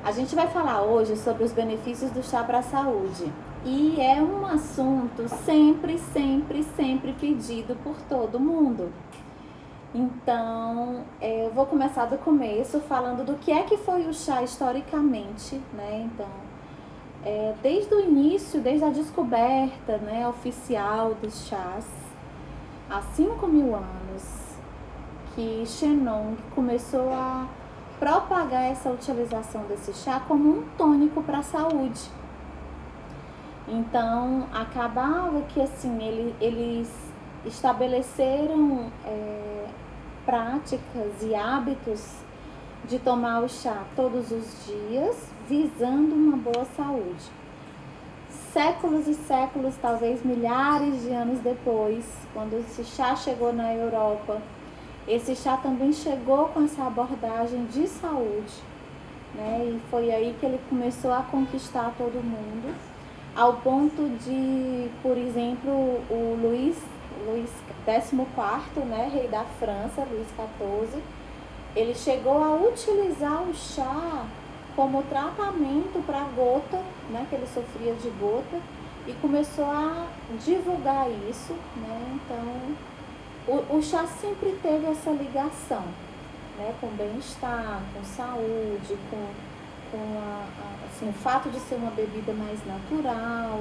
A gente vai falar hoje sobre os benefícios do chá para a saúde. E é um assunto sempre pedido por todo mundo. Então, eu vou começar do começo falando do que é que foi o chá historicamente, né? Então, desde o início, desde a descoberta, né, oficial dos chás, há 5.000 anos, que Shennong começou a propagar essa utilização desse chá como um tônico para a saúde. Então, acabava que assim, eles estabeleceram práticas e hábitos de tomar o chá todos os dias, visando uma boa saúde. Séculos e séculos, talvez milhares de anos depois, quando esse chá chegou na Europa, esse chá também chegou com essa abordagem de saúde, né? E foi aí que ele começou a conquistar todo mundo, ao ponto de, por exemplo, o Luís XIV, né, rei da França, Luís XIV, ele chegou a utilizar o chá como tratamento para gota, né, que ele sofria de gota, e começou a divulgar isso, né? Então, o chá sempre teve essa ligação, né, com bem-estar, com saúde, assim, o fato de ser uma bebida mais natural.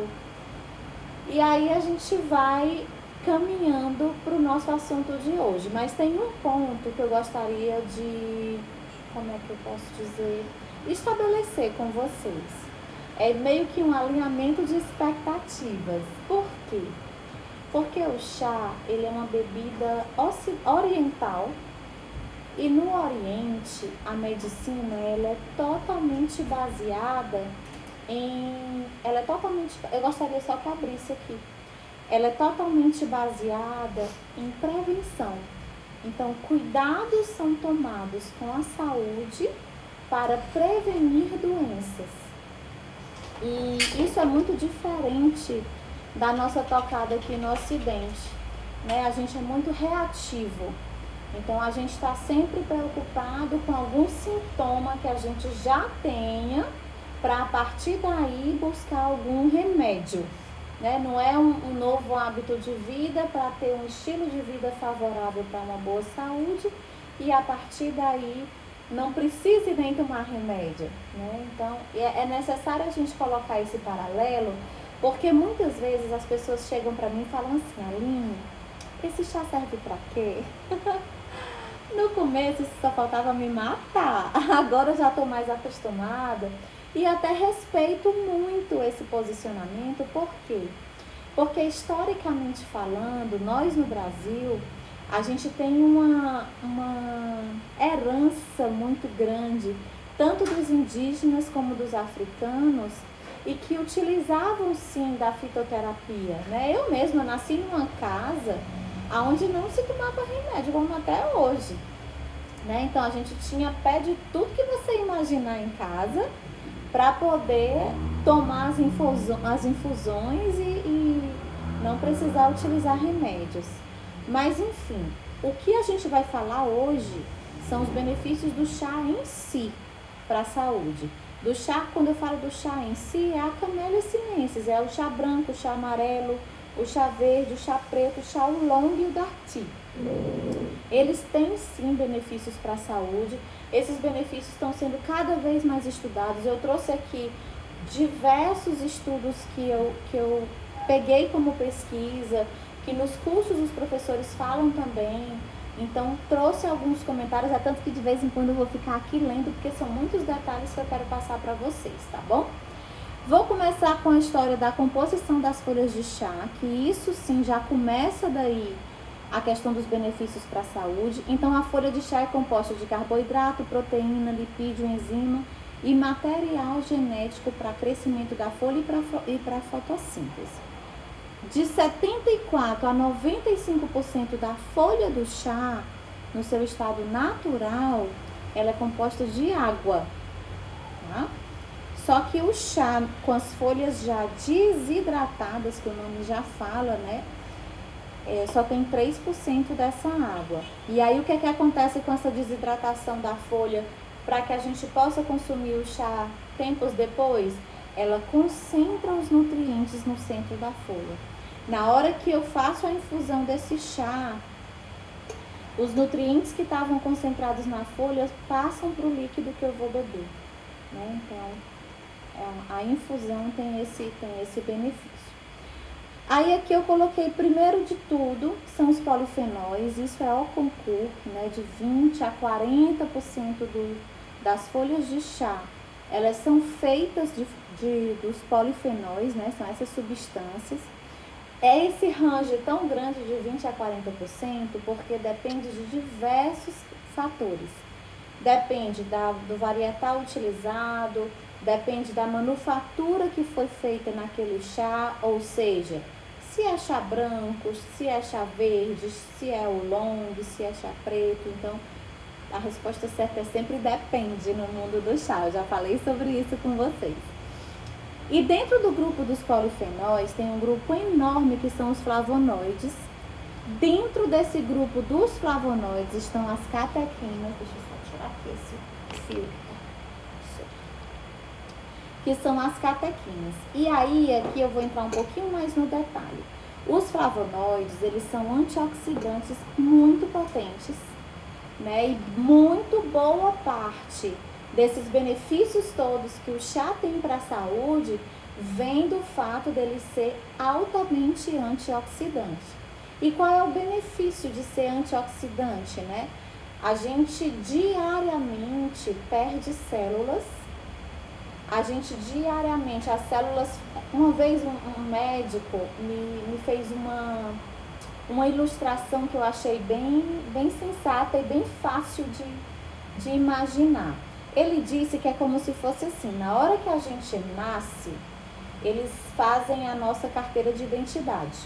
E aí a gente vai caminhando para o nosso assunto de hoje. Mas tem um ponto que eu gostaria de, como é que eu posso dizer, estabelecer com vocês. É meio que um alinhamento de expectativas. Por quê? Porque o chá, ele é uma bebida oriental, e no Oriente a medicina ela é totalmente baseada eu gostaria só que abrisse aqui. Ela é totalmente baseada em prevenção. Então, cuidados são tomados com a saúde para prevenir doenças. E isso é muito diferente da nossa tocada aqui no Ocidente, né? A gente é muito reativo, então a gente está sempre preocupado com algum sintoma que a gente já tenha, para a partir daí buscar algum remédio, né? Não é um novo hábito de vida para ter um estilo de vida favorável para uma boa saúde, e a partir daí não precise nem tomar remédio, né? Então é necessário a gente colocar esse paralelo, porque muitas vezes as pessoas chegam para mim e falam assim: Aline, esse chá serve para quê? No começo só faltava me matar, agora eu já estou mais acostumada e até respeito muito esse posicionamento. Por quê? Porque historicamente falando, nós no Brasil, a gente tem uma herança muito grande, tanto dos indígenas como dos africanos, e que utilizavam sim da fitoterapia, né? Eu mesma nasci numa casa onde não se tomava remédio, como até hoje, né? Então a gente tinha pé de tudo que você imaginar em casa para poder tomar as infusões e não precisar utilizar remédios. Mas enfim, o que a gente vai falar hoje são os benefícios do chá em si para a saúde. Do chá, quando eu falo do chá em si, é a Camellia sinensis, é o chá branco, o chá amarelo, o chá verde, o chá preto, o chá oolong e o darti. Eles têm sim benefícios para a saúde. Esses benefícios estão sendo cada vez mais estudados. Eu trouxe aqui diversos estudos que eu peguei como pesquisa, que nos cursos os professores falam também. Então, trouxe alguns comentários, é tanto que de vez em quando eu vou ficar aqui lendo, porque são muitos detalhes que eu quero passar para vocês, tá bom? Vou começar com a história da composição das folhas de chá, que isso sim já começa daí a questão dos benefícios para a saúde. Então, a folha de chá é composta de carboidrato, proteína, lipídio, enzima e material genético para crescimento da folha e para fotossíntese. De 74% a 95% da folha do chá, no seu estado natural, ela é composta de água, tá? Só que o chá com as folhas já desidratadas, que o nome já fala, né? Só tem 3% dessa água. E aí o que acontece com essa desidratação da folha para que a gente possa consumir o chá tempos depois? Ela concentra os nutrientes no centro da folha. Na hora que eu faço a infusão desse chá, os nutrientes que estavam concentrados na folha passam para o líquido que eu vou beber, né? Então, a infusão tem esse benefício. Aí aqui eu coloquei, primeiro de tudo, são os polifenóis. Isso é ao concurso, né? De 20 a 40% das folhas de chá. Elas são feitas dos polifenóis, né? São essas substâncias. É esse range tão grande de 20 a 40% porque depende de diversos fatores. Depende do varietal utilizado, depende da manufatura que foi feita naquele chá, ou seja, se é chá branco, se é chá verde, se é oolong, se é chá preto. Então, a resposta certa é sempre depende no mundo do chá. Eu já falei sobre isso com vocês. E dentro do grupo dos polifenóis tem um grupo enorme que são os flavonoides. Dentro desse grupo dos flavonoides estão as catequinas. Deixa eu só tirar aqui esse fio. Que são as catequinas. E aí, aqui eu vou entrar um pouquinho mais no detalhe. Os flavonoides, eles são antioxidantes muito potentes, né? E muito boa parte desses benefícios todos que o chá tem para a saúde vem do fato dele ser altamente antioxidante. E qual é o benefício de ser antioxidante, né? A gente diariamente perde células. A gente diariamente, as células... Uma vez um médico me fez uma ilustração que eu achei bem sensata e bem fácil de imaginar. Ele disse que é como se fosse assim, na hora que a gente nasce, eles fazem a nossa carteira de identidade.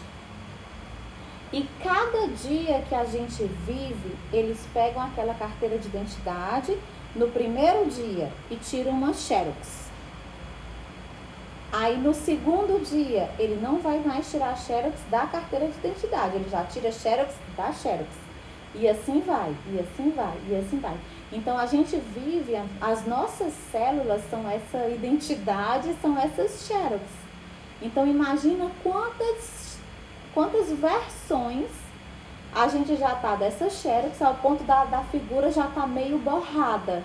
E cada dia que a gente vive, eles pegam aquela carteira de identidade no primeiro dia e tiram uma xerox. Aí no segundo dia, ele não vai mais tirar a xerox da carteira de identidade, ele já tira a xerox da xerox. E assim vai, e assim vai, e assim vai. Então a gente vive, as nossas células são essa identidade, são essas xerox. Então imagina quantas versões a gente já tá dessa xerox ao ponto da figura já tá meio borrada.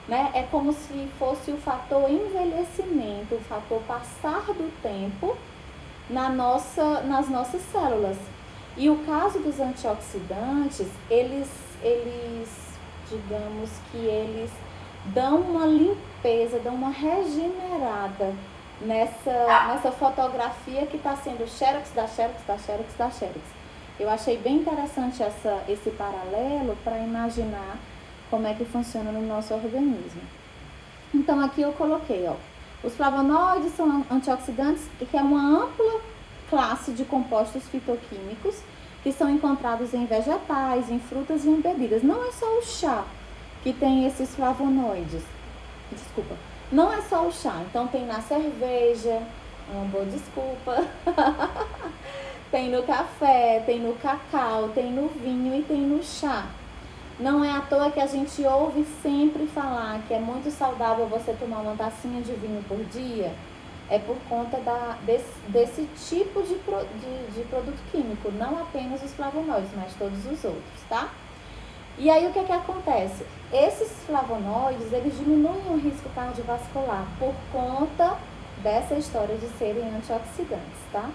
Né? É como se fosse o fator envelhecimento, o fator passar do tempo nas nossas células. E o caso dos antioxidantes, eles digamos que eles dão uma limpeza, dão uma regenerada nessa fotografia que está sendo xerox da xerox da xerox da xerox. Eu achei bem interessante esse paralelo para imaginar como é que funciona no nosso organismo. Então aqui eu coloquei, ó, os flavonoides são antioxidantes, que é uma ampla classe de compostos fitoquímicos que são encontrados em vegetais, em frutas e em bebidas. Não é só o chá que tem esses flavonoides. Desculpa. Não é só o chá. Então tem na cerveja, uma boa desculpa. Tem no café, tem no cacau, tem no vinho e tem no chá. Não é à toa que a gente ouve sempre falar que é muito saudável você tomar uma tacinha de vinho por dia. É por conta desse tipo de produto químico, não apenas os flavonoides, mas todos os outros, tá? E aí o que acontece? Esses flavonoides, eles diminuem o risco cardiovascular por conta dessa história de serem antioxidantes, tá?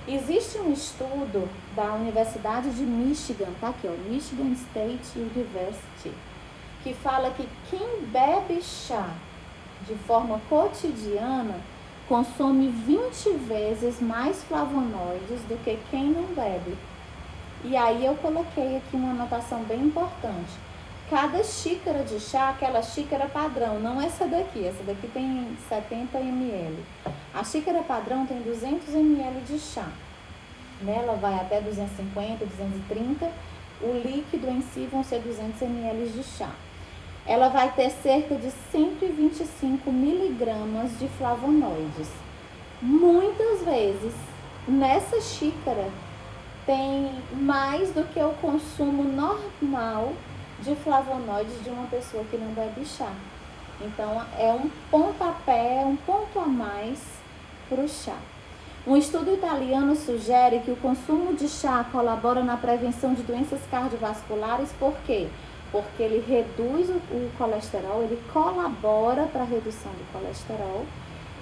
Existe um estudo da Universidade de Michigan, tá aqui, ó, Michigan State University, que fala que quem bebe chá de forma cotidiana consome 20 vezes mais flavonoides do que quem não bebe. E aí eu coloquei aqui uma anotação bem importante. Cada xícara de chá, aquela xícara padrão, não essa daqui tem 70 ml. A xícara padrão tem 200 ml de chá. Ela vai até 250, 230. O líquido em si vão ser 200 ml de chá. Ela vai ter cerca de 125 miligramas de flavonoides. Muitas vezes, nessa xícara, tem mais do que o consumo normal de flavonoides de uma pessoa que não bebe chá. Então, é um pontapé, um ponto a mais para o chá. Um estudo italiano sugere que o consumo de chá colabora na prevenção de doenças cardiovasculares. Por quê? Porque ele reduz o colesterol, ele colabora para a redução do colesterol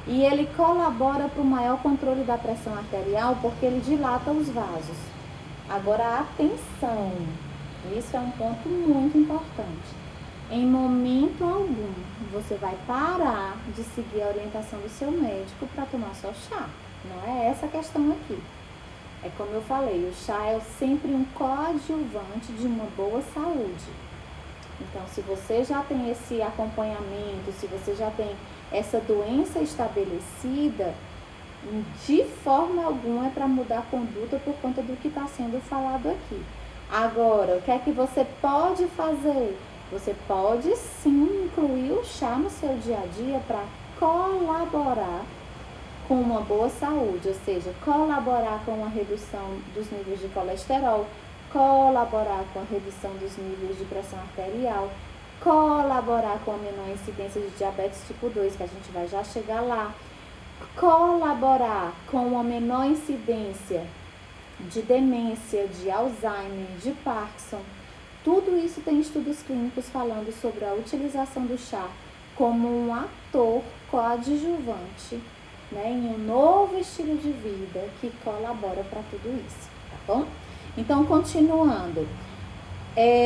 e ele colabora para o maior controle da pressão arterial, porque ele dilata os vasos. Agora, atenção, isso é um ponto muito importante. Em momento algum, você vai parar de seguir a orientação do seu médico para tomar só chá. Não é essa a questão aqui. É como eu falei, o chá é sempre um coadjuvante de uma boa saúde. Então, se você já tem esse acompanhamento, se você já tem essa doença estabelecida, de forma alguma é para mudar a conduta por conta do que está sendo falado aqui. Agora, o que é que você pode fazer? Você pode sim incluir o chá no seu dia a dia para colaborar com uma boa saúde, ou seja, colaborar com a redução dos níveis de colesterol, colaborar com a redução dos níveis de pressão arterial, colaborar com a menor incidência de diabetes tipo 2, que a gente vai já chegar lá, colaborar com a menor incidência de demência, de Alzheimer, de Parkinson. Tudo isso tem estudos clínicos falando sobre a utilização do chá como um ator coadjuvante, né, em um novo estilo de vida que colabora para tudo isso, tá bom? Então, continuando.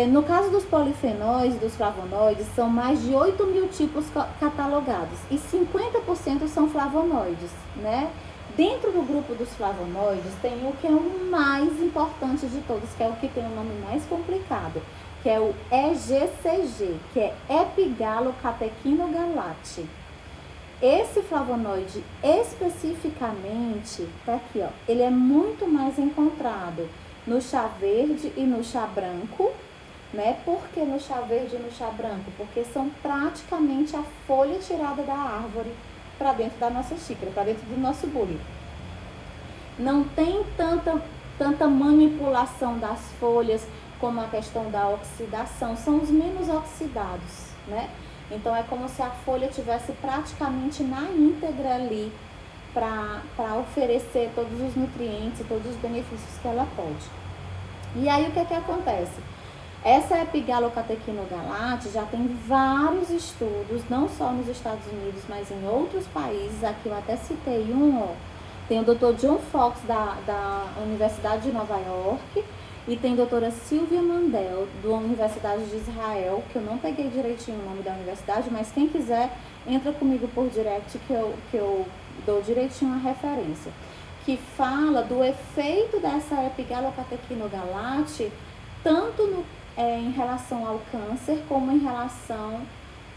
No caso dos polifenóis e dos flavonoides, são mais de 8.000 tipos catalogados e 50% são flavonoides, né? Dentro do grupo dos flavonoides tem o que é o mais importante de todos, que é o que tem o nome mais complicado, que é o EGCG, que é epigalocatequinogalate. Esse flavonoide especificamente, tá aqui, ó, ele é muito mais encontrado no chá verde e no chá branco, né? Por que no chá verde e no chá branco? Porque são praticamente a folha tirada da árvore para dentro da nossa xícara, para dentro do nosso bule. Não tem tanta manipulação das folhas como a questão da oxidação, são os menos oxidados, né? Então é como se a folha tivesse praticamente na íntegra ali para oferecer todos os nutrientes e todos os benefícios que ela pode. E aí o que é que acontece? Essa epigalocatequinogalate já tem vários estudos, não só nos Estados Unidos, mas em outros países. Aqui eu até citei um, ó. Tem o Dr. John Fox da Universidade de Nova York e tem a doutora Sylvia Mandel da Universidade de Israel, que eu não peguei direitinho o nome da universidade, mas quem quiser entra comigo por direct que eu dou direitinho a referência, que fala do efeito dessa epigalocatequinogalate tanto em relação ao câncer como em relação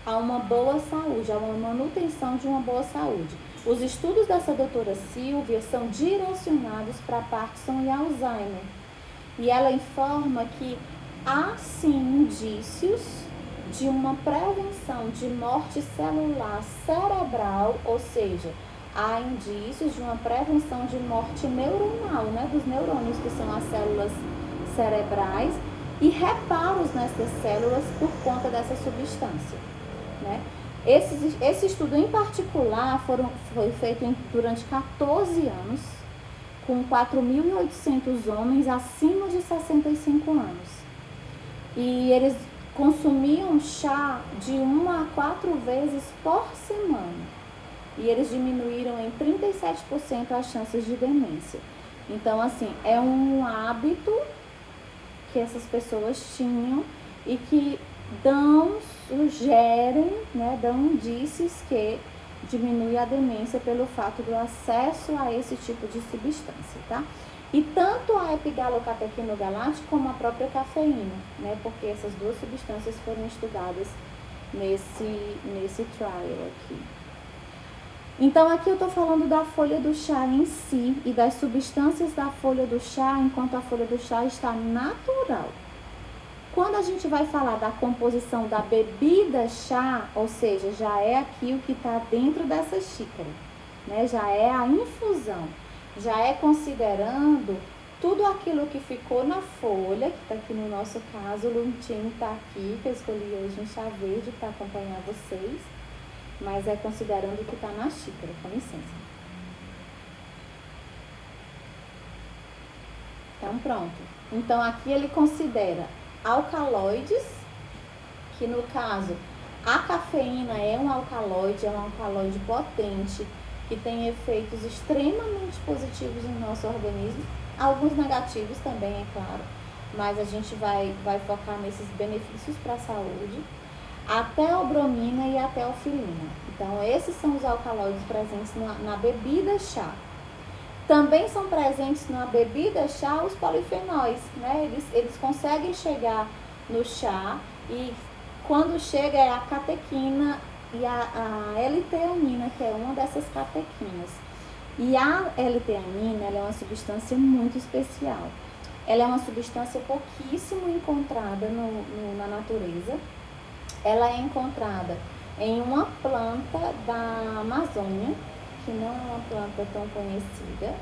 a uma boa saúde, a uma manutenção de uma boa saúde. Os estudos dessa doutora Silvia são direcionados para Parkinson e Alzheimer. E ela informa que há sim indícios de uma prevenção de morte celular cerebral, ou seja, há indícios de uma prevenção de morte neuronal, né, dos neurônios, que são as células cerebrais, e reparos nessas células por conta dessa substância, né? Esse estudo em particular foi feito durante 14 anos, com 4.800 homens acima de 65 anos. E eles consumiam chá de 1 a 4 vezes por semana. E eles diminuíram em 37% as chances de demência. Então, assim, é um hábito que essas pessoas tinham e que sugerem, né, dão indícios que diminui a demência pelo fato do acesso a esse tipo de substância, tá? E tanto a epigalocatequinogalate como a própria cafeína, né? Porque essas duas substâncias foram estudadas nesse trial aqui. Então aqui eu tô falando da folha do chá em si e das substâncias da folha do chá, enquanto a folha do chá está natural. Quando a gente vai falar da composição da bebida chá, ou seja, já é aqui o que está dentro dessa xícara, né? Já é a infusão, já é considerando tudo aquilo que ficou na folha, que está aqui no nosso caso, o luntino está aqui, que eu escolhi hoje um chá verde para acompanhar vocês. mas é considerando que está na xícara, com licença. Então pronto. Então aqui ele considera alcaloides, que no caso a cafeína é um alcaloide potente, que tem efeitos extremamente positivos no nosso organismo, alguns negativos também, é claro, mas a gente vai focar nesses benefícios para a saúde, a teobromina e a teofilina. Então esses são os alcaloides presentes na bebida chá. Também são presentes na bebida chá os polifenóis, né? Eles conseguem chegar no chá e quando chega é a catequina e a L-teanina, que é uma dessas catequinas. E a L-teanina, ela é uma substância muito especial. Ela é uma substância pouquíssimo encontrada na natureza. Ela é encontrada em uma planta da Amazônia, que não é uma planta tão conhecida.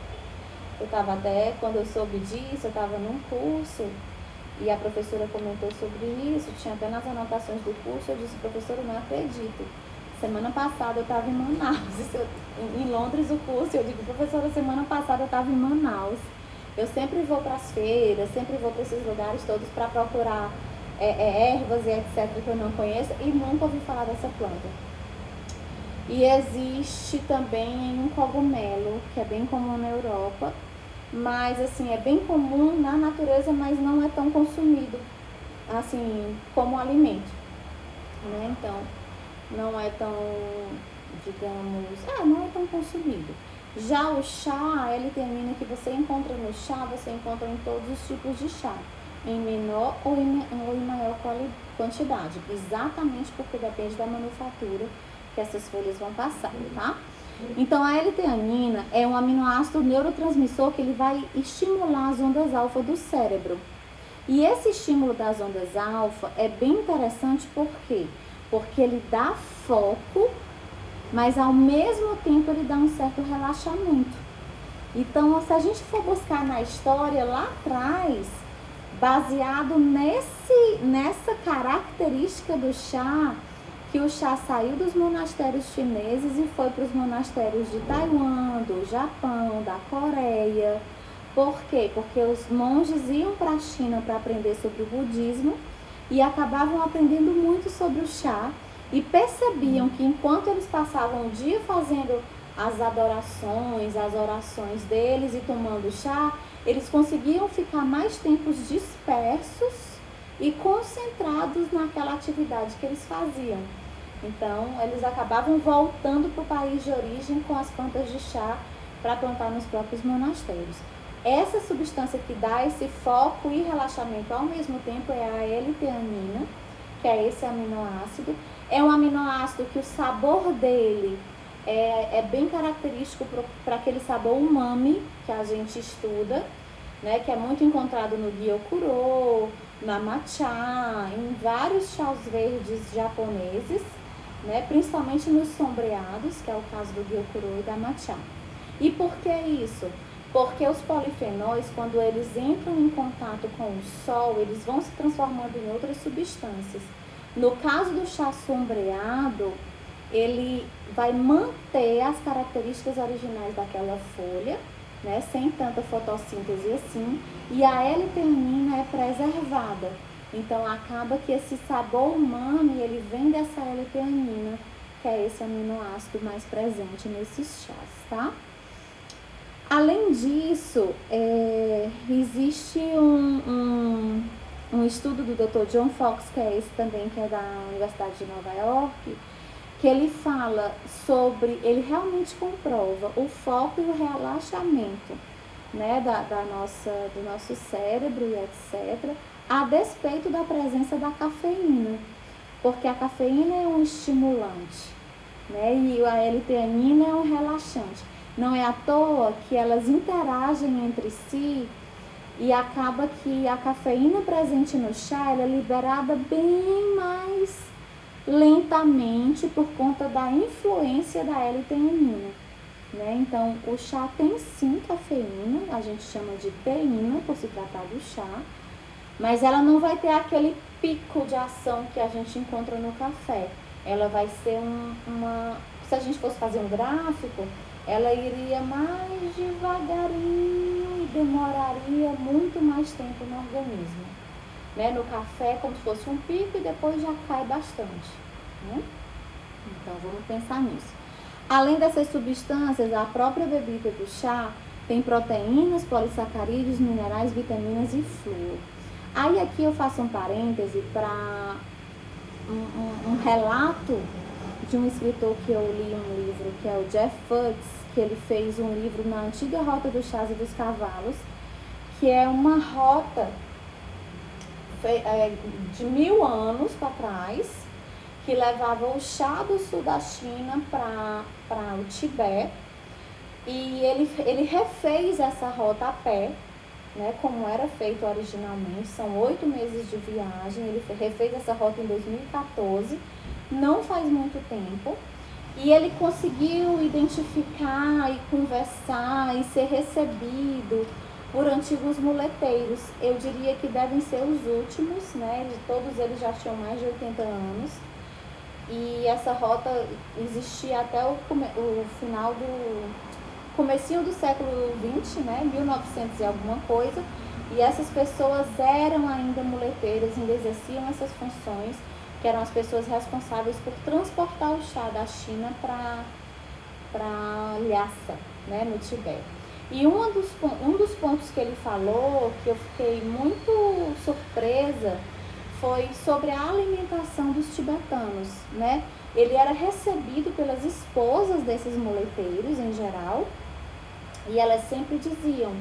Eu estava até, quando eu soube disso, eu estava num curso e a professora comentou sobre isso, tinha até nas anotações do curso, eu disse, professora, eu não acredito. Semana passada eu estava em Manaus, em Londres o curso, eu digo, professora, semana passada eu estava em Manaus. Eu sempre vou para as feiras, sempre vou para esses lugares todos para procurar ervas e etc. que eu não conheço e nunca ouvi falar dessa planta. E existe também em um cogumelo, que é bem comum na Europa, mas assim, é bem comum na natureza, mas não é tão consumido assim como alimento, né? Então, não é tão, digamos, não é tão consumido. Já o chá, a L-teanina que você encontra no chá, você encontra em todos os tipos de chá, em menor ou em maior quantidade, exatamente porque depende da manufatura que essas folhas vão passar, tá? Então a L-teanina é um aminoácido neurotransmissor que ele vai estimular as ondas alfa do cérebro. E esse estímulo das ondas alfa é bem interessante, por quê? Porque ele dá foco, mas ao mesmo tempo ele dá um certo relaxamento. Então, se a gente for buscar na história lá atrás, baseado nessa característica do chá, que o chá saiu dos monastérios chineses e foi para os monastérios de Taiwan, do Japão, da Coreia. Por quê? Porque os monges iam para a China para aprender sobre o budismo e acabavam aprendendo muito sobre o chá e percebiam que enquanto eles passavam o dia fazendo as adorações, as orações deles e tomando chá, eles conseguiam ficar mais tempos dispersos e concentrados naquela atividade que eles faziam. Então, eles acabavam voltando para o país de origem com as plantas de chá para plantar nos próprios monastérios. Essa substância que dá esse foco e relaxamento ao mesmo tempo é a L-teanina, que é esse aminoácido. É um aminoácido que o sabor dele é bem característico para aquele sabor umami que a gente estuda, né, que é muito encontrado no gyokuro, na matcha, em vários chás verdes japoneses, né, principalmente nos sombreados, que é o caso do gyokuro e da matcha. E por que isso? Porque os polifenóis, quando eles entram em contato com o sol, eles vão se transformando em outras substâncias. No caso do chá sombreado, ele vai manter as características originais daquela folha, né, sem tanta fotossíntese assim, e a L-teanina é preservada. Então acaba que esse sabor umami, ele vem dessa L-teanina, que é esse aminoácido mais presente nesses chás, tá? Além disso, existe um estudo do Dr. John Fox, que é esse também, que é da Universidade de Nova York, que ele fala sobre, ele realmente comprova o foco e o relaxamento, né, do nosso cérebro e etc., a despeito da presença da cafeína, porque a cafeína é um estimulante, né, e a L-teanina é um relaxante. Não é à toa que elas interagem entre si e acaba que a cafeína presente no chá ela é liberada bem mais lentamente por conta da influência da L-teanina, né? Então, o chá tem sim cafeína, a gente chama de teína por se tratar do chá, mas ela não vai ter aquele pico de ação que a gente encontra no café. ela vai ser se a gente fosse fazer um gráfico, ela iria mais devagarinho e demoraria muito mais tempo no organismo. Né? No café é como se fosse um pico e depois já cai bastante. Né? Então vamos pensar nisso. Além dessas substâncias, a própria bebida do chá tem proteínas, polissacarídeos, minerais, vitaminas e flúor. Aí aqui eu faço um parêntese para um relato de um escritor que eu li um livro, que é o Jeff Futz, que ele fez um livro na antiga Rota dos Chás e dos Cavalos, que é uma rota de 1000 anos para trás, que levava o chá do sul da China para o Tibete, e ele refez essa rota a pé, né, como era feito originalmente. São 8 meses de viagem. Ele refez essa rota em 2014, não faz muito tempo, e ele conseguiu identificar e conversar e ser recebido por antigos muleteiros. Eu diria que devem ser os últimos, né? Todos eles já tinham mais de 80 anos. E essa rota existia até o final comecinho do século XX, né? 1900 e alguma coisa. E essas pessoas eram ainda muleteiras, ainda exerciam essas funções, que eram as pessoas responsáveis por transportar o chá da China para Lhasa, né? No Tibete. E um dos pontos que ele falou, que eu fiquei muito surpresa, foi sobre a alimentação dos tibetanos, né? Ele era recebido pelas esposas desses muleteiros, em geral, e elas sempre diziam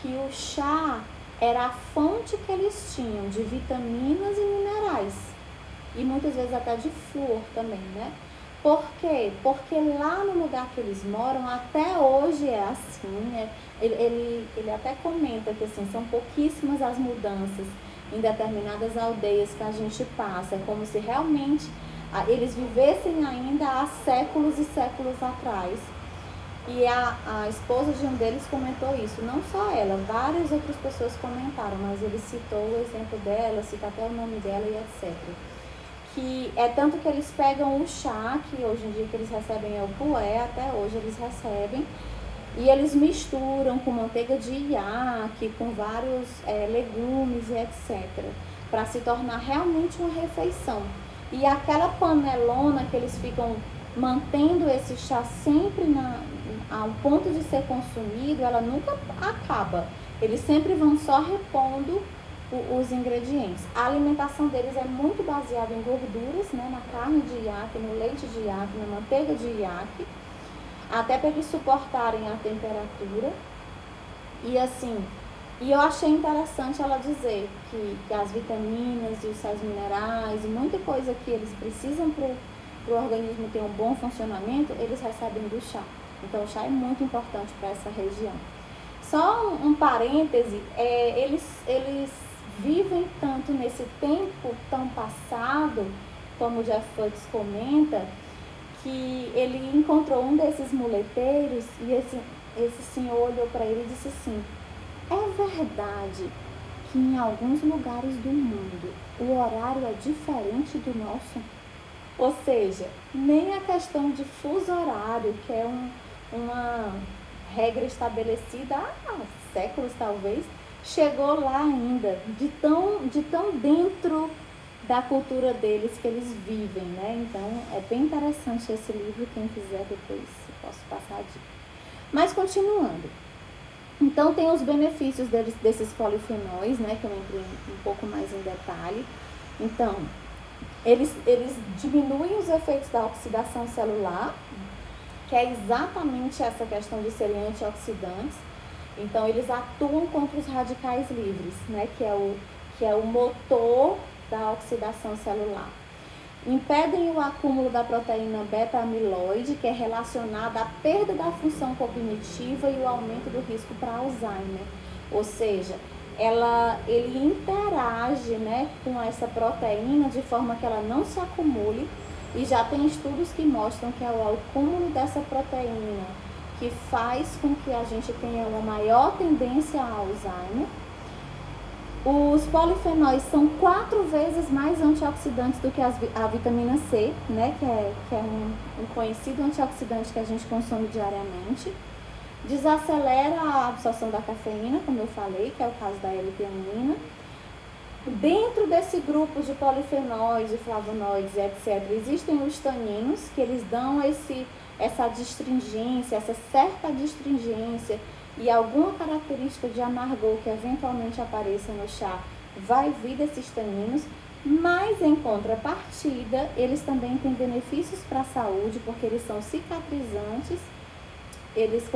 que o chá era a fonte que eles tinham de vitaminas e minerais, e muitas vezes até de flúor também, né? Por quê? Porque lá no lugar que eles moram, até hoje é assim. Ele até comenta que assim, são pouquíssimas as mudanças em determinadas aldeias que a gente passa. É como se realmente eles vivessem ainda há séculos e séculos atrás. E a esposa de um deles comentou isso, não só ela, várias outras pessoas comentaram, mas ele citou o exemplo dela, cita até o nome dela e etc. Que é tanto que eles pegam o chá, que hoje em dia que eles recebem é o pué, até hoje eles recebem, e eles misturam com manteiga de iaque, com vários legumes e etc, para se tornar realmente uma refeição. E aquela panelona que eles ficam mantendo esse chá sempre ao ponto de ser consumido, ela nunca acaba. Eles sempre vão só repondo os ingredientes. A alimentação deles é muito baseada em gorduras, né, na carne de iaque, no leite de iaque, na manteiga de iaque, até para eles suportarem a temperatura. E assim, e eu achei interessante ela dizer que as vitaminas e os sais minerais e muita coisa que eles precisam para o organismo ter um bom funcionamento, eles recebem do chá. Então o chá é muito importante para essa região. Só um parêntese, eles vivem tanto nesse tempo tão passado, como o Jeff Futz comenta, que ele encontrou um desses muleteiros e esse senhor olhou para ele e disse assim: é verdade que em alguns lugares do mundo o horário é diferente do nosso? Ou seja, nem a questão de fuso horário, que é uma regra estabelecida há séculos talvez, chegou lá ainda, de tão dentro da cultura deles que eles vivem, né? Então é bem interessante esse livro, quem quiser depois posso passar a dica. Mas continuando, então tem os benefícios desses polifenóis, né, que eu entrei um pouco mais em detalhe. Então, eles diminuem os efeitos da oxidação celular, que é exatamente essa questão de serem antioxidantes. Então, eles atuam contra os radicais livres, né, que é o motor da oxidação celular. Impedem o acúmulo da proteína beta-amiloide, que é relacionada à perda da função cognitiva e o aumento do risco para Alzheimer. Ou seja, ele interage, né, com essa proteína de forma que ela não se acumule, e já tem estudos que mostram que é o acúmulo dessa proteína que faz com que a gente tenha uma maior tendência a Alzheimer. Os polifenóis são 4 vezes mais antioxidantes do que a vitamina C, né, que é um conhecido antioxidante que a gente consome diariamente. Desacelera a absorção da cafeína, como eu falei, que é o caso da L-teanina. Dentro desse grupo de polifenóis, de flavonoides, etc., existem os taninos, que eles dão essa astringência, essa certa astringência e alguma característica de amargor que eventualmente apareça no chá vai vir desses taninos, mas em contrapartida, eles também têm benefícios para a saúde, porque eles são cicatrizantes, eles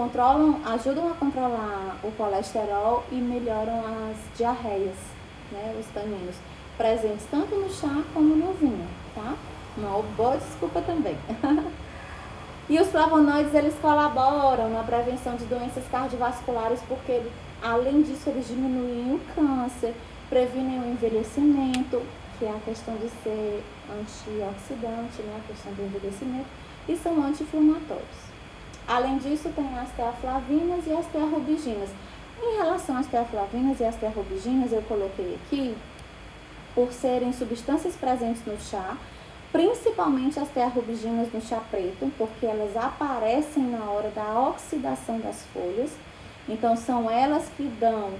ajudam a controlar o colesterol e melhoram as diarreias, né, os taninos, presentes tanto no chá como no vinho, tá? Uma boa desculpa também. E os flavonoides, eles colaboram na prevenção de doenças cardiovasculares, porque, além disso, eles diminuem o câncer, previnem o envelhecimento, que é a questão de ser antioxidante, né, a questão do envelhecimento, e são anti-inflamatórios. Além disso, tem as teaflavinas e as tearrubiginas. Em relação às teaflavinas e às tearrubiginas, eu coloquei aqui, por serem substâncias presentes no chá, principalmente as tearrubiginas no chá preto, porque elas aparecem na hora da oxidação das folhas. Então, são elas que dão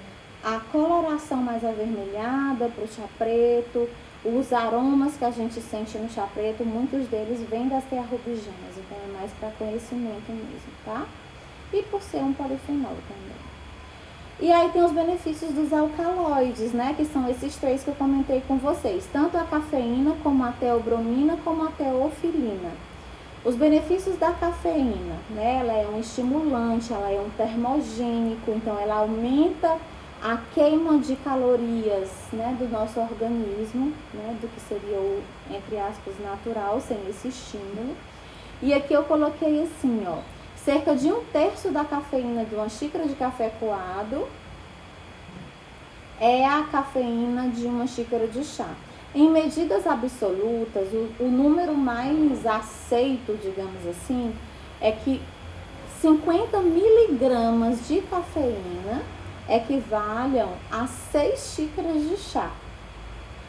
a coloração mais avermelhada para o chá preto. Os aromas que a gente sente no chá preto, muitos deles vêm das tearrubiginas, então é mais para conhecimento mesmo, tá? E por ser um polifenol também. E aí tem os benefícios dos alcaloides, né? Que são esses 3 que eu comentei com vocês. Tanto a cafeína, como a teobromina, como a teofilina. Os benefícios da cafeína, né? Ela é um estimulante, ela é um termogênico, então ela aumenta a queima de calorias, né, do nosso organismo, né, do que seria o, entre aspas, natural, sem esse estímulo. E aqui eu coloquei assim, ó, cerca de 1/3 da cafeína de uma xícara de café coado é a cafeína de uma xícara de chá. Em medidas absolutas, o número mais aceito, digamos assim, é que 50 miligramas de cafeína equivalham a 6 xícaras de chá.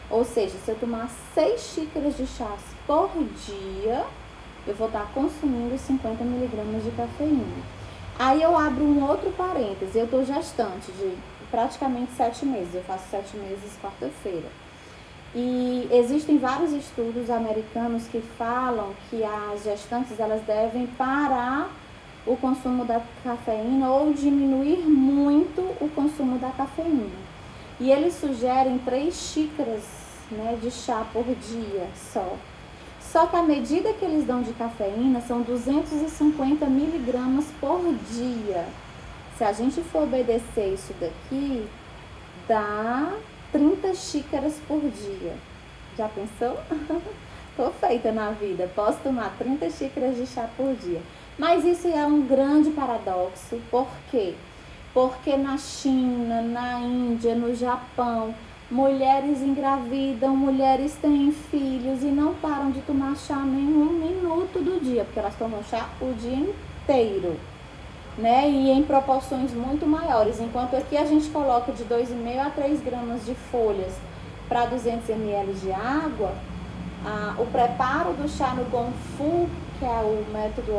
Ou seja, se eu tomar 6 xícaras de chá por dia, eu vou estar consumindo 50 miligramas de cafeína. Aí eu abro um outro parêntese, eu estou gestante de praticamente 7 meses, eu faço 7 meses quarta-feira. E existem vários estudos americanos que falam que as gestantes elas devem parar o consumo da cafeína ou diminuir muito o consumo da cafeína. E eles sugerem 3 xícaras, né, de chá por dia só. Só que a medida que eles dão de cafeína são 250 miligramas por dia. Se a gente for obedecer isso daqui, dá 30 xícaras por dia. Já pensou? Tô feita na vida, posso tomar 30 xícaras de chá por dia. Mas isso é um grande paradoxo. Por quê? Porque na China, na Índia, no Japão, mulheres engravidam, mulheres têm filhos e não param de tomar chá nem 1 minuto do dia, porque elas tomam chá o dia inteiro, né? E em proporções muito maiores. Enquanto aqui a gente coloca de 2,5 a 3 gramas de folhas para 200 ml de água, o preparo do chá no Gongfu, que é o método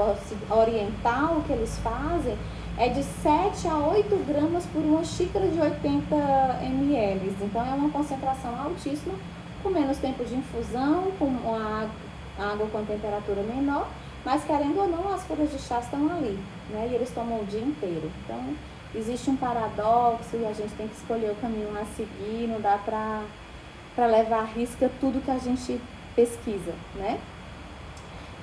oriental que eles fazem, é de 7 a 8 gramas por uma xícara de 80 ml. Então é uma concentração altíssima, com menos tempo de infusão, com a água com temperatura menor, mas querendo ou não, as folhas de chá estão ali, né? E eles tomam o dia inteiro. Então existe um paradoxo e a gente tem que escolher o caminho a seguir, não dá para levar à risca tudo que a gente pesquisa, né?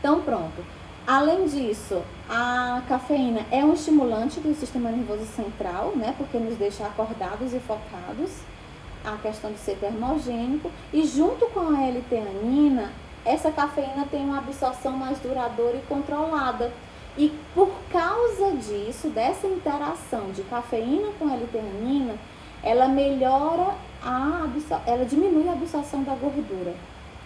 Então pronto. Além disso, a cafeína é um estimulante do sistema nervoso central, né? Porque nos deixa acordados e focados. A questão de ser termogênico. E junto com a L-teanina, essa cafeína tem uma absorção mais duradoura e controlada. E por causa disso, dessa interação de cafeína com L-teanina, ela melhora ela diminui a absorção da gordura,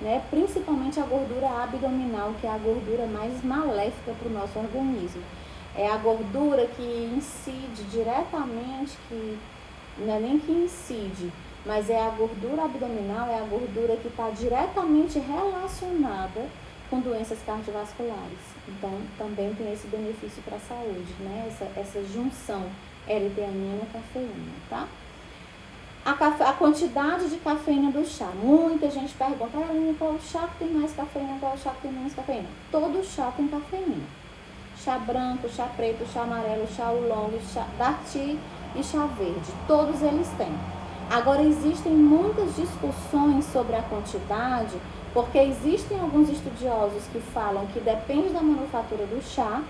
né? Principalmente a gordura abdominal, que é a gordura mais maléfica para o nosso organismo. É a gordura que incide diretamente, que não é nem que incide, mas é a gordura abdominal, é a gordura que está diretamente relacionada com doenças cardiovasculares. Então, também tem esse benefício para a saúde, né? Essa junção L-teanina e cafeína, tá? A quantidade de cafeína do chá. Muita gente pergunta, Aline, qual chá que tem mais cafeína, qual chá que tem menos cafeína? Todo chá tem cafeína. Chá branco, chá preto, chá amarelo, chá oolong, chá darti e chá verde. Todos eles têm. Agora, existem muitas discussões sobre a quantidade, porque existem alguns estudiosos que falam que depende da manufatura do chá,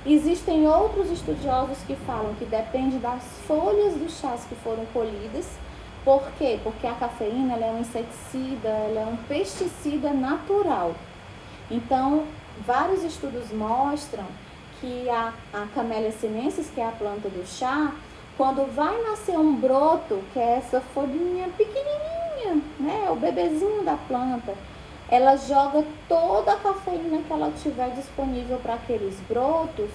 existem outros estudiosos que falam que depende das folhas dos chás que foram colhidas. Por quê? Porque a cafeína ela é um inseticida, ela é um pesticida natural. Então, vários estudos mostram que a Camellia sinensis, que é a planta do chá, quando vai nascer um broto, que é essa folhinha pequenininha, né, o bebezinho da planta, ela joga toda a cafeína que ela tiver disponível para aqueles brotos,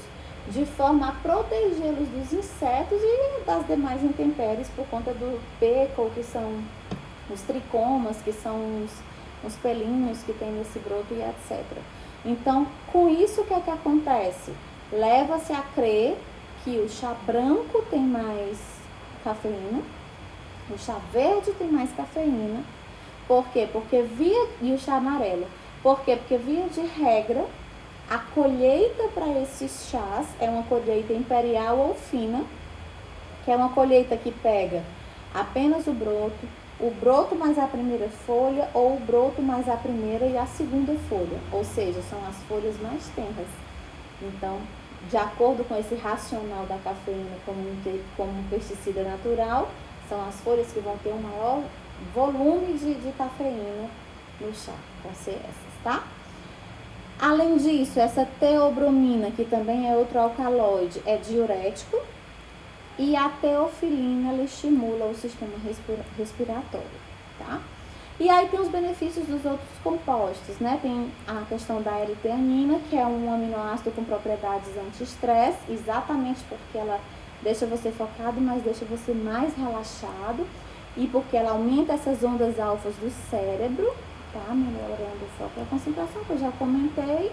de forma a protegê-los dos insetos e das demais intempéries por conta do peco, que são os tricomas, que são os pelinhos que tem nesse broto e etc. Então, com isso, o que é que acontece? Leva-se a crer que o chá branco tem mais cafeína, o chá verde tem mais cafeína. Por quê? E o chá amarelo. Por quê? Porque via de regra, a colheita para esses chás é uma colheita imperial ou fina, que é uma colheita que pega apenas o broto mais a primeira folha, ou o broto mais a primeira e a segunda folha, ou seja, são as folhas mais tenras. Então, de acordo com esse racional da cafeína como um pesticida natural, são as folhas que vão ter um maior volume de cafeína no chá, vão ser essas, tá? Além disso, essa teobromina, que também é outro alcaloide, é diurético, e a teofilina, ela estimula o sistema respiratório, tá? E aí tem os benefícios dos outros compostos, né? Tem a questão da L-teanina, que é um aminoácido com propriedades anti-estresse, exatamente porque ela deixa você focado, mas deixa você mais relaxado, e porque ela aumenta essas ondas alfas do cérebro, tá? Melhorando o foco e a concentração, que eu já comentei.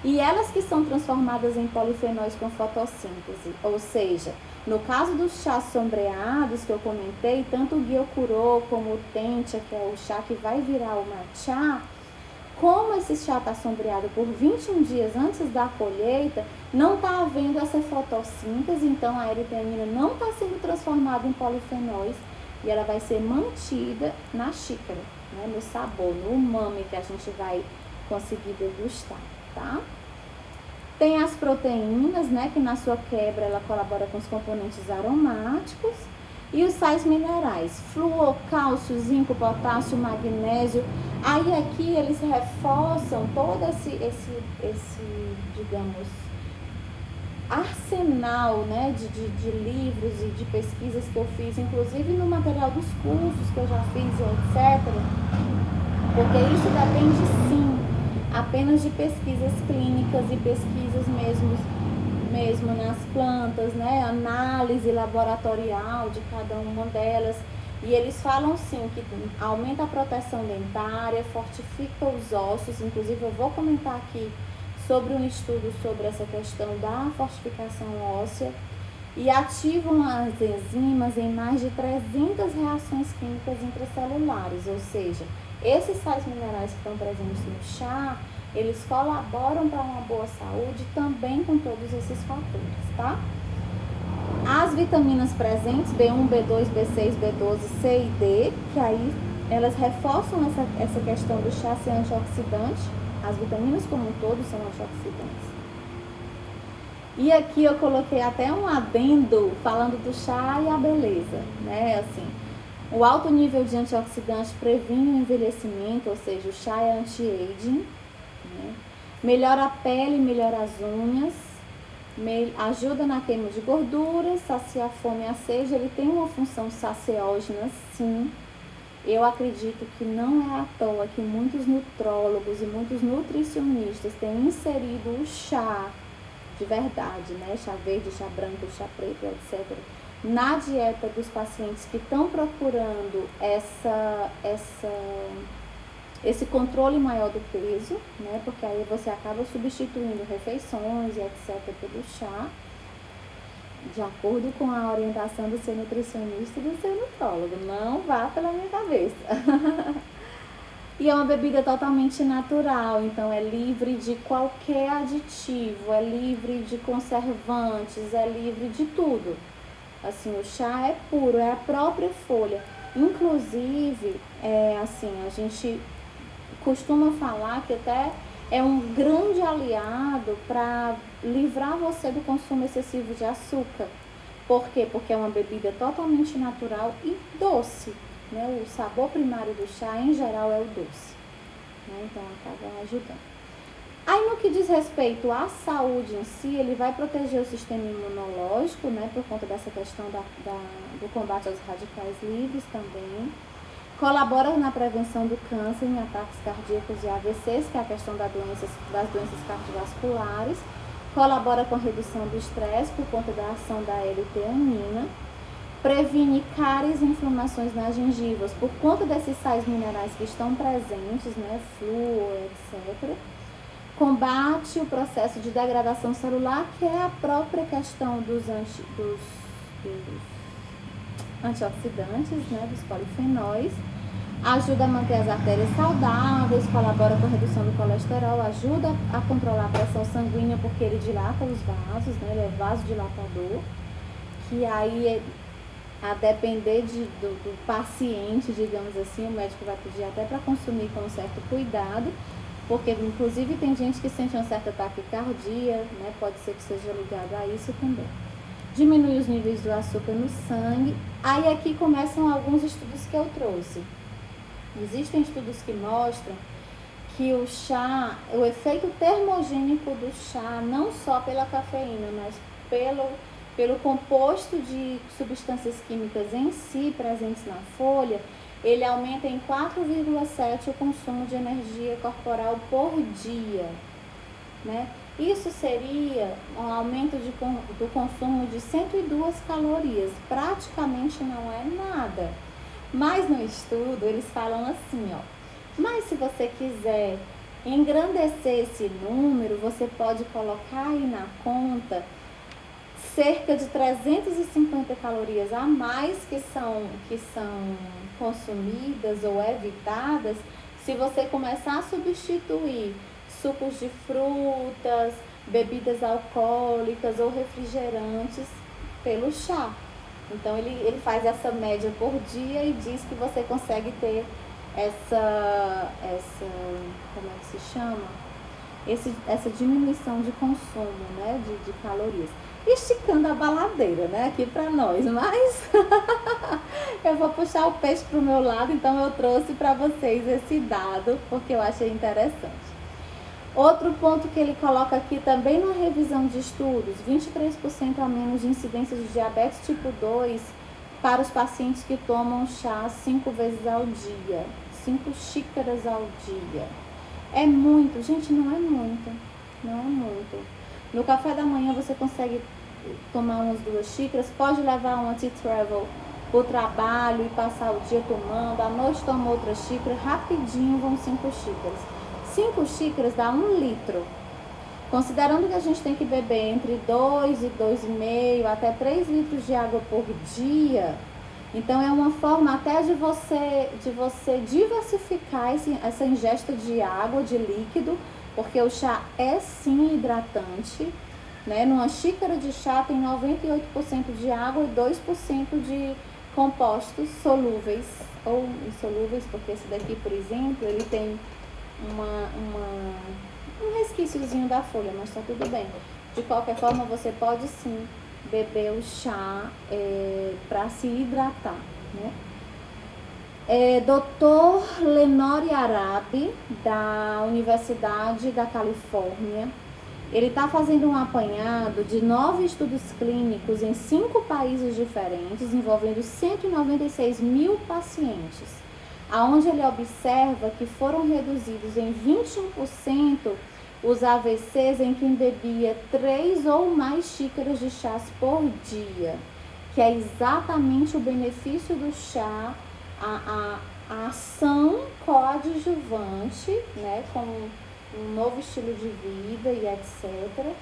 E elas que são transformadas em polifenóis com fotossíntese, ou seja, no caso dos chás sombreados que eu comentei, tanto o Gyokuro como o Tencha, que é o chá que vai virar o matcha, como esse chá está sombreado por 21 dias antes da colheita, não está havendo essa fotossíntese, então a L-teanina não está sendo transformada em polifenóis e ela vai ser mantida na xícara, né, no sabor, no umami que a gente vai conseguir degustar, tá? Tem as proteínas, né, que na sua quebra ela colabora com os componentes aromáticos. E os sais minerais, flúor, cálcio, zinco, potássio, magnésio. Aí aqui eles reforçam todo esse digamos, arsenal, né, de livros e de pesquisas que eu fiz, inclusive no material dos cursos que eu já fiz, etc. Porque isso depende, sim, apenas de pesquisas clínicas e pesquisas mesmo nas plantas, né? Análise laboratorial de cada uma delas. E eles falam sim que aumenta a proteção dentária, fortifica os ossos. Inclusive eu vou comentar aqui sobre um estudo sobre essa questão da fortificação óssea. E ativam as enzimas em mais de 300 reações químicas intracelulares, ou seja, esses sais minerais que estão presentes no chá, eles colaboram para uma boa saúde também com todos esses fatores, tá? As vitaminas presentes, B1, B2, B6, B12, C e D, que aí elas reforçam essa questão do chá ser antioxidante. As vitaminas como um todo são antioxidantes. E aqui eu coloquei até um adendo falando do chá e a beleza, né? Assim, o alto nível de antioxidante previne o envelhecimento, ou seja, o chá é anti-aging, né? Melhora a pele, melhora as unhas, ajuda na queima de gorduras, sacia a fome e a sede. Ele tem uma função saciógena, sim. Eu acredito que não é à toa que muitos nutrólogos e muitos nutricionistas têm inserido o chá de verdade, né? Chá verde, chá branco, chá preto, etc., na dieta dos pacientes que estão procurando esse controle maior do peso, né? Porque aí você acaba substituindo refeições e etc. pelo chá, de acordo com a orientação do seu nutricionista e do seu nutrólogo. Não vá pela minha cabeça. E é uma bebida totalmente natural, então é livre de qualquer aditivo, é livre de conservantes, é livre de tudo. Assim, o chá é puro, é a própria folha. Inclusive, a gente costuma falar que até é um grande aliado para livrar você do consumo excessivo de açúcar. Por quê? Porque é uma bebida totalmente natural e doce, né? O sabor primário do chá, em geral, é o doce, né? Então, acaba ajudando. Aí, no que diz respeito à saúde em si, ele vai proteger o sistema imunológico, né? Por conta dessa questão do combate aos radicais livres também. Colabora na prevenção do câncer em ataques cardíacos e AVCs, que é a questão das doenças cardiovasculares. Colabora com a redução do estresse por conta da ação da L-teanina. Previne cáries e inflamações nas gengivas por conta desses sais minerais que estão presentes, né? Flúor, etc. Combate o processo de degradação celular, que é a própria questão dos antioxidantes, né? Dos polifenóis. Ajuda a manter as artérias saudáveis, colabora com a redução do colesterol, ajuda a controlar a pressão sanguínea porque ele dilata os vasos, né? Ele é vasodilatador, que aí, a depender do paciente, digamos assim, o médico vai pedir até para consumir com um certo cuidado, porque inclusive tem gente que sente uma certa taquicardia, né? Pode ser que seja ligado a isso também. Diminui os níveis do açúcar no sangue. Aí aqui começam alguns estudos que eu trouxe. Existem estudos que mostram que o chá, o efeito termogênico do chá, não só pela cafeína, mas pelo composto de substâncias químicas em si presentes na folha, ele aumenta em 4,7 o consumo de energia corporal por dia, né? Isso seria um aumento do consumo de 102 calorias, praticamente não é nada. Mas no estudo eles falam assim, ó, mas se você quiser engrandecer esse número, você pode colocar aí na conta cerca de 350 calorias a mais que são consumidas ou evitadas se você começar a substituir sucos de frutas, bebidas alcoólicas ou refrigerantes pelo chá. Então ele faz essa média por dia e diz que você consegue ter essa como é que se chama? Essa diminuição de consumo, né, de calorias. Esticando a baladeira, né, aqui para nós, mas eu vou puxar o peixe pro meu lado, então eu trouxe para vocês esse dado, porque eu achei interessante. Outro ponto que ele coloca aqui também na revisão de estudos, 23% a menos de incidência de diabetes tipo 2 para os pacientes que tomam chá 5 vezes ao dia, 5 xícaras ao dia. É muito, gente, não é muito, não é muito. No café da manhã você consegue tomar umas 2 xícaras, pode levar uma tea travel para o trabalho e passar o dia tomando, à noite toma outra xícara, rapidinho vão 5 xícaras. 5 xícaras dá 1 litro. Considerando que a gente tem que beber entre 2 e 2,5 até 3 litros de água por dia, então é uma forma até de você diversificar essa ingesta de água, de líquido, porque o chá é sim hidratante, né? Numa xícara de chá tem 98% de água e 2% de compostos solúveis ou insolúveis, porque esse daqui, por exemplo, ele tem um resquíciozinho da folha, mas tá tudo bem. De qualquer forma, você pode sim beber o chá para se hidratar, né? Dr. Lenore Arabi, da Universidade da Califórnia, ele está fazendo um apanhado de 9 estudos clínicos em 5 países diferentes, envolvendo 196 mil pacientes, aonde ele observa que foram reduzidos em 21% os AVCs em quem bebia 3 ou mais xícaras de chás por dia. que é exatamente o benefício do chá, a ação coadjuvante, né, com um novo estilo de vida e etc.,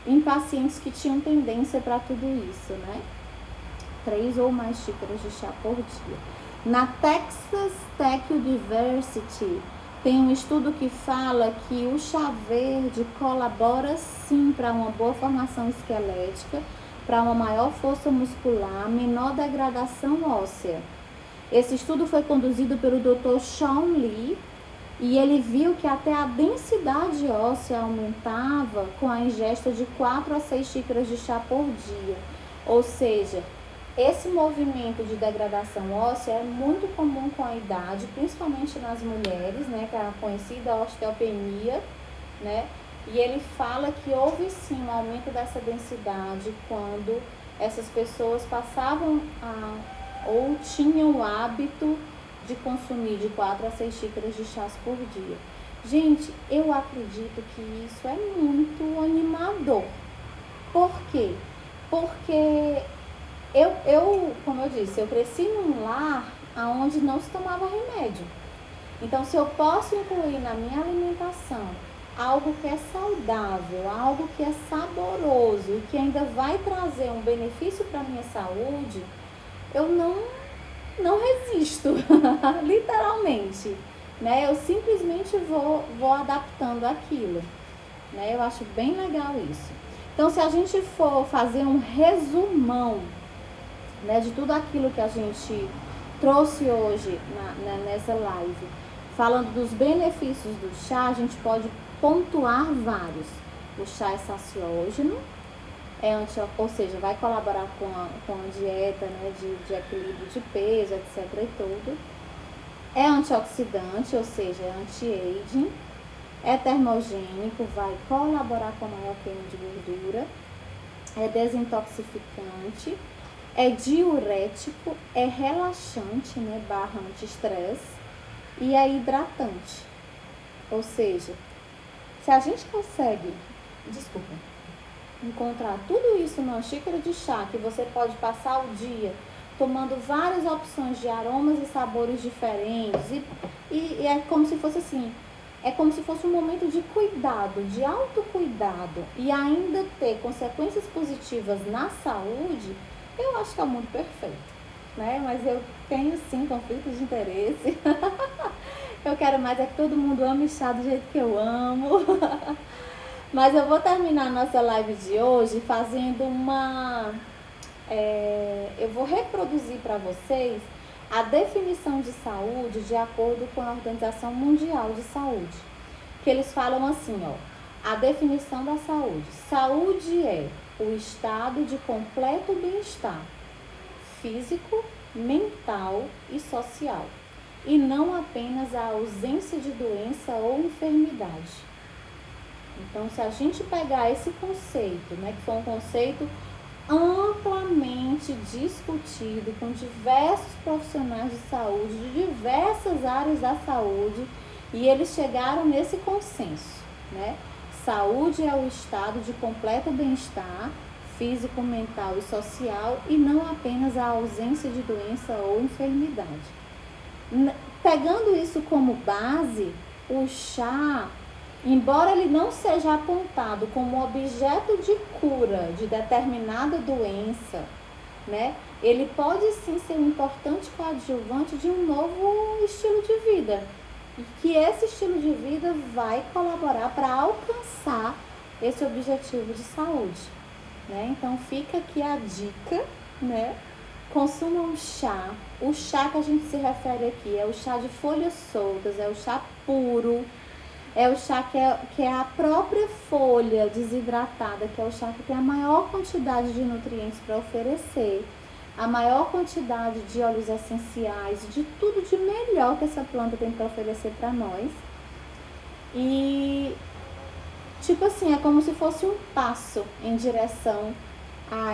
em pacientes que tinham tendência para tudo isso, né? 3 ou mais xícaras de chá por dia. Na Texas Tech University, tem um estudo que fala que o chá verde colabora sim para uma boa formação esquelética, para uma maior força muscular, menor degradação óssea. Esse estudo foi conduzido pelo Dr. Sean Lee e ele viu que até a densidade óssea aumentava com a ingesta de 4 a 6 xícaras de chá por dia. Ou seja, esse movimento de degradação óssea é muito comum com a idade, principalmente nas mulheres, né, que é a conhecida osteopenia, né? E ele fala que houve sim um aumento dessa densidade quando essas pessoas passavam ou tinham o hábito de consumir de 4 a 6 xícaras de chás por dia. Gente, eu acredito que isso é muito animador. Por quê? Porque como eu disse, eu cresci num lar onde não se tomava remédio. Então, se eu posso incluir na minha alimentação algo que é saudável, algo que é saboroso e que ainda vai trazer um benefício para a minha saúde, eu não resisto, literalmente, né? Eu simplesmente vou adaptando aquilo, né? Eu acho bem legal isso. Então, se a gente for fazer um resumão, né, de tudo aquilo que a gente trouxe hoje nessa live, falando dos benefícios do chá, a gente pode pontuar vários. O chá é saciógeno, ou seja, vai colaborar com a dieta, né, de equilíbrio de peso, etc. e tudo. É antioxidante, ou seja, é anti-aging. É termogênico, vai colaborar com a maior queima de gordura. É desintoxicante. É diurético, é relaxante, né, barra anti-estresse. E é hidratante. Ou seja, se a gente consegue, encontrar tudo isso numa xícara de chá, que você pode passar o dia tomando várias opções de aromas e sabores diferentes, e é como se fosse assim, é como se fosse um momento de cuidado, de autocuidado, e ainda ter consequências positivas na saúde, eu acho que é o mundo perfeito, né? Mas eu tenho sim conflitos de interesse. Eu quero mais é que todo mundo ame chá do jeito que eu amo. Mas eu vou terminar a nossa live de hoje fazendo eu vou reproduzir para vocês a definição de saúde de acordo com a Organização Mundial de Saúde. Que eles falam assim, ó, a definição da saúde. Saúde é o estado de completo bem-estar físico, mental e social, e não apenas a ausência de doença ou enfermidade. Então, se a gente pegar esse conceito, né, que foi um conceito amplamente discutido com diversos profissionais de saúde, de diversas áreas da saúde, e eles chegaram nesse consenso, né? Saúde é o estado de completo bem-estar físico, mental e social, e não apenas a ausência de doença ou enfermidade. Pegando isso como base, o chá, embora ele não seja apontado como objeto de cura de determinada doença, né, ele pode sim ser um importante coadjuvante de um novo estilo de vida. E que esse estilo de vida vai colaborar para alcançar esse objetivo de saúde, né? Então fica aqui a dica, né? Consumam chá. O chá que a gente se refere aqui é o chá de folhas soltas, é o chá puro, é o chá que é a própria folha desidratada, que é o chá que tem a maior quantidade de nutrientes para oferecer, a maior quantidade de óleos essenciais, de tudo de melhor que essa planta tem para oferecer para nós. E, tipo assim, é como se fosse um passo em direção a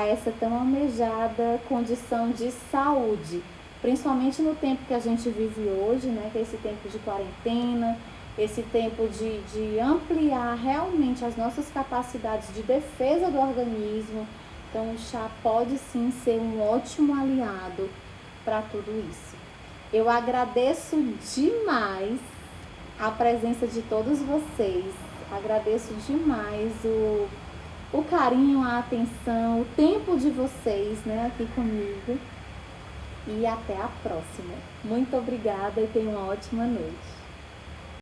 essa tão almejada condição de saúde, principalmente no tempo que a gente vive hoje, né, que é esse tempo de quarentena, esse tempo de ampliar realmente as nossas capacidades de defesa do organismo, Então o chá pode sim ser um ótimo aliado para tudo isso. Eu agradeço demais a presença de todos vocês, agradeço demais o carinho, a atenção, o tempo de vocês, né, aqui comigo. E até a próxima. Muito obrigada e tenha uma ótima noite.